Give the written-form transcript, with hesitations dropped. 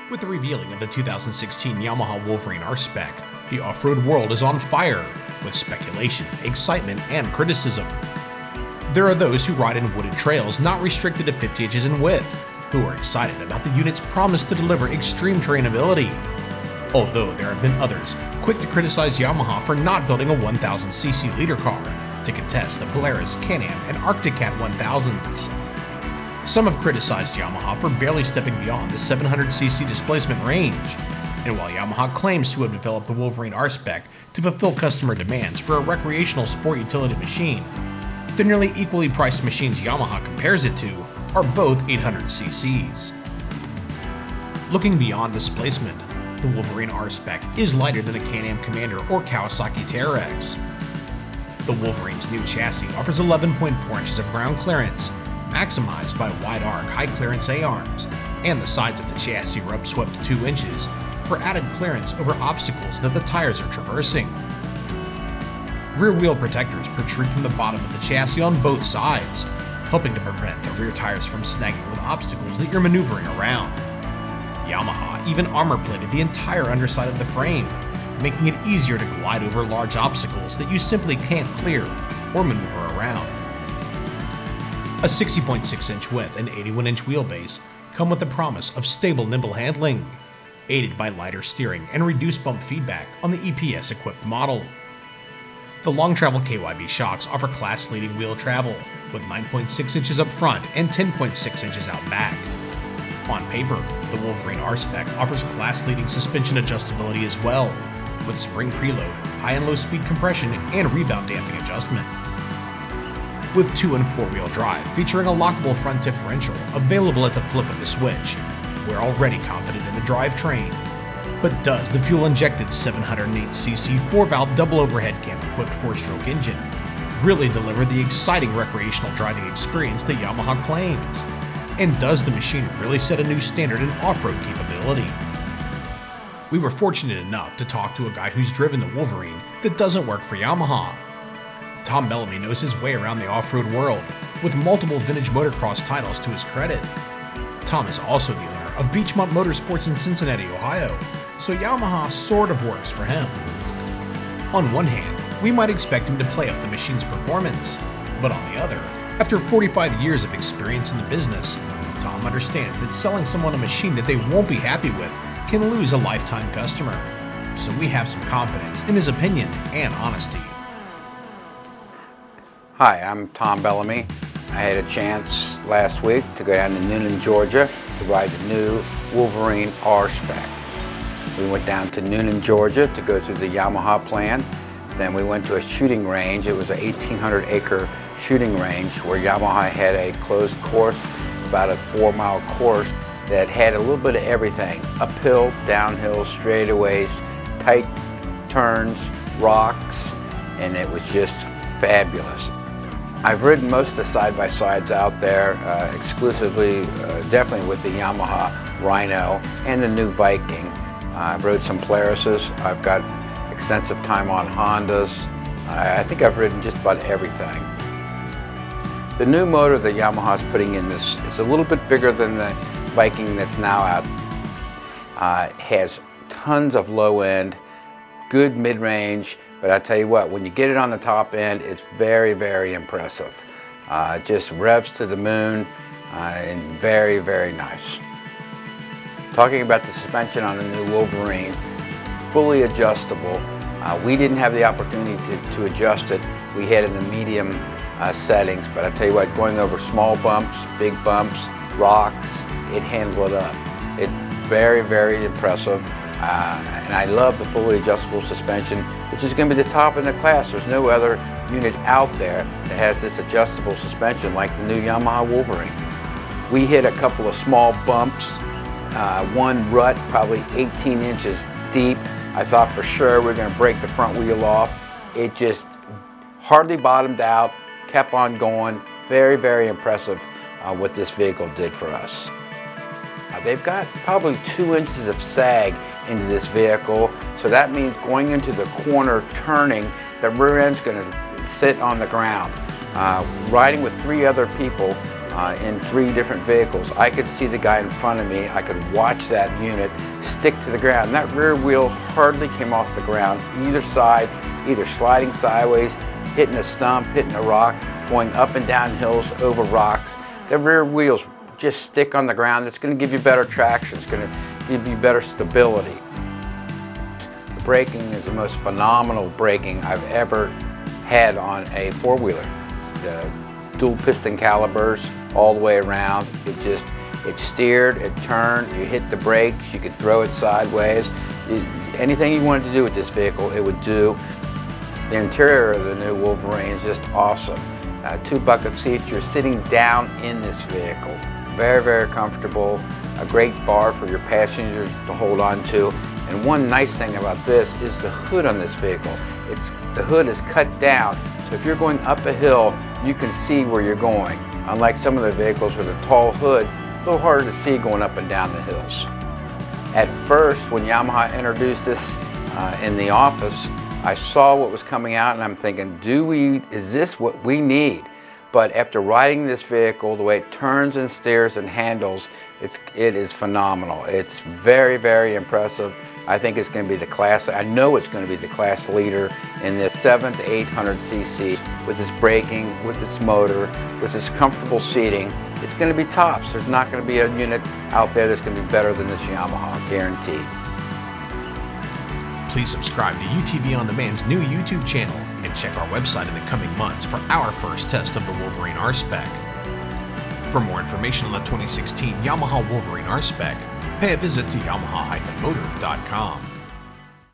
With the revealing of the 2016 Yamaha Wolverine R-Spec, the off-road world is on fire, with speculation, excitement, and criticism. There are those who ride in wooded trails not restricted to 50 inches in width, who are excited about the unit's promise to deliver extreme trainability. Although there have been others quick to criticize Yamaha for not building a 1000cc leader car to contest the Polaris, Can-Am, and Arctic Cat 1000s. Some have criticized Yamaha for barely stepping beyond the 700cc displacement range, and while Yamaha claims to have developed the Wolverine R-Spec to fulfill customer demands for a recreational sport utility machine, the nearly equally priced machines Yamaha compares it to are both 800cc's. Looking beyond displacement, the Wolverine R-Spec is lighter than a Can-Am Commander or Kawasaki TerraX. The Wolverine's new chassis offers 11.4 inches of ground clearance, maximized by wide arc high clearance A-arms, and the sides of the chassis are upswept to 2 inches for added clearance over obstacles that the tires are traversing. Rear wheel protectors protrude from the bottom of the chassis on both sides, helping to prevent the rear tires from snagging with obstacles that you're maneuvering around. Yamaha even armor-plated the entire underside of the frame, making it easier to glide over large obstacles that you simply can't clear or maneuver around. A 60.6-inch width and 81-inch wheelbase come with the promise of stable, nimble handling, aided by lighter steering and reduced bump feedback on the EPS-equipped model. The long-travel KYB shocks offer class-leading wheel travel, with 9.6 inches up front and 10.6 inches out back. On paper, the Wolverine R-Spec offers class-leading suspension adjustability as well, with spring preload, high and low speed compression, and rebound damping adjustment. With 2- and 4-wheel drive featuring a lockable front differential available at the flip of the switch, we're already confident in the drivetrain. But does the fuel-injected 708cc 4-valve double overhead cam-equipped 4-stroke engine really deliver the exciting recreational driving experience that Yamaha claims? And does the machine really set a new standard in off-road capability? We were fortunate enough to talk to a guy who's driven the Wolverine that doesn't work for Yamaha. Tom Bellamy knows his way around the off-road world, with multiple vintage motocross titles to his credit. Tom is also the owner of Beachmont Motorsports in Cincinnati, Ohio, so Yamaha sort of works for him. On one hand, we might expect him to play up the machine's performance, but on the other, after 45 years of experience in the business, Tom understands that selling someone a machine that they won't be happy with can lose a lifetime customer, so we have some confidence in his opinion and honesty. Hi, I'm Tom Bellamy. I had a chance last week to go down to Newnan, Georgia to ride the new Wolverine R-Spec. We went down to Newnan, Georgia to go through the Yamaha plant. Then we went to a shooting range. It was an 1,800-acre shooting range where Yamaha had a closed course, about a 4-mile course that had a little bit of everything. Uphill, downhill, straightaways, tight turns, rocks, and it was just fabulous. I've ridden most of the side-by-sides out there, exclusively, definitely with the Yamaha Rhino and the new Viking. I've rode some Polarises. I've got extensive time on Hondas. I think I've ridden just about everything. The new motor that Yamaha's putting in this is a little bit bigger than the Viking that's now out. Has tons of low end, good mid-range, but I tell you what, when you get it on the top end, it's very, very impressive. Just revs to the moon and very, very nice. Talking about the suspension on the new Wolverine, fully adjustable. We didn't have the opportunity to adjust it. We had it in the medium settings, but I tell you what, going over small bumps, big bumps, rocks, it handled it up. It's very, very impressive. And I love the fully adjustable suspension, which is going to be the top in the class. There's no other unit out there that has this adjustable suspension like the new Yamaha Wolverine. We hit a couple of small bumps, one rut probably 18 inches deep. I thought for sure we were going to break the front wheel off. It just hardly bottomed out, kept on going. Very, very impressive what this vehicle did for us. They've got probably 2 inches of sag into this vehicle, so that means going into the corner turning, the rear end's going to sit on the ground. Riding with 3 other people, in 3 different vehicles. I could see the guy in front of me. I could watch that unit stick to the ground. That rear wheel hardly came off the ground either side, either sliding sideways, hitting a stump, hitting a rock, going up and down hills over rocks. The rear wheels just stick on the ground. It's going to give you better traction. It's going to give you better stability. The braking is the most phenomenal braking I've ever had on a four-wheeler. The dual piston calipers all the way around. It steered, it turned, you hit the brakes, you could throw it sideways. Anything you wanted to do with this vehicle, it would do. The interior of the new Wolverine is just awesome. 2 bucket seats, you're sitting down in this vehicle. Very, very comfortable. A great bar for your passengers to hold on to. And one nice thing about this is the hood on this vehicle. The hood is cut down, so if you're going up a hill, you can see where you're going. Unlike some of the vehicles with a tall hood, a little harder to see going up and down the hills. At first, when Yamaha introduced this in the office, I saw what was coming out and I'm thinking, is this what we need? But after riding this vehicle, the way it turns and steers and handles, it is phenomenal. It's very, very impressive. I think it's going to be the class, I know it's going to be the class leader in the 700 to 800 cc with its braking, with its motor, with its comfortable seating. It's going to be tops. There's not going to be a unit out there that's going to be better than this Yamaha, guaranteed. Please subscribe to UTV On Demand's new YouTube channel and check our website in the coming months for our first test of the Wolverine R-Spec. For more information on the 2016 Yamaha Wolverine R-Spec, pay a visit to yamaha-motor.com.